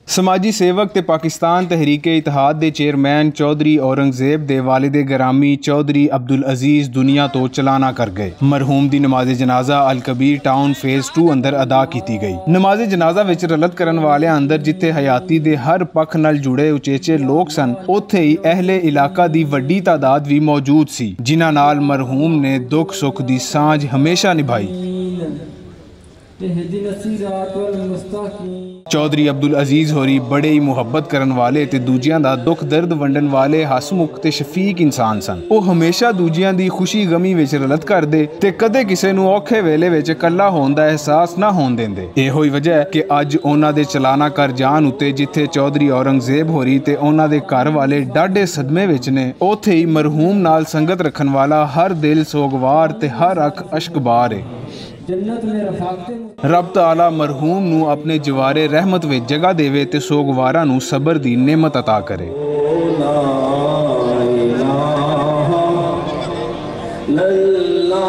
समाजी सेवक ते पाकिस्तान तहरीके इतिहाद दे चेयरमैन चौधरी औरंगजेब दे वालिदे गरामी चौधरी अब्दुल अजीज दुनिया तो चलाना कर गए। मरहूम दी नमाज जनाजा अल कबीर टाउन फेज 2 अंदर अदा की गई। नमाज जनाजा विच रलत करन वाले अंदर जिथे हयाती दे हर पक्ष नाल जुड़े उचेचे लोग सन, उत्थे ही अहले इलाका दी वड्डी तादाद भी मौजूद सी, जिन्हां नाल मरहूम ने दुख सुख दी सांझ हमेशा निभाई। चौधरी अब्दुल अजीज होरी बड़े ही मुहब्बत करन वाले ते दूजियां दा दुख दर्द वंडन वाले हसमुख ते शफीक इंसान सन। वो हमेशा दूजियां दी खुशी गमी विच रलत करदे ते कदे किसे नूं औखे वेले विच कल्ला होण दा एहसास ना होण देंदे। इहो ही वजह कि अज उन्हां दे चलाना कर जान उत्ते जिथे चौधरी औरंगजेब होरी ते उन्हां दे घर वाले डाढे सदमे विच ने, उत्थे ही मरहूम नाल संगत रखन वाला हर दिल सोगवार ते हर अख अश्कबार है। रब ताला मरहूम नू अपने जवारे रहमत विच जगह देवे ते सोगवारा नू सबर दी नेमत अता करे। ला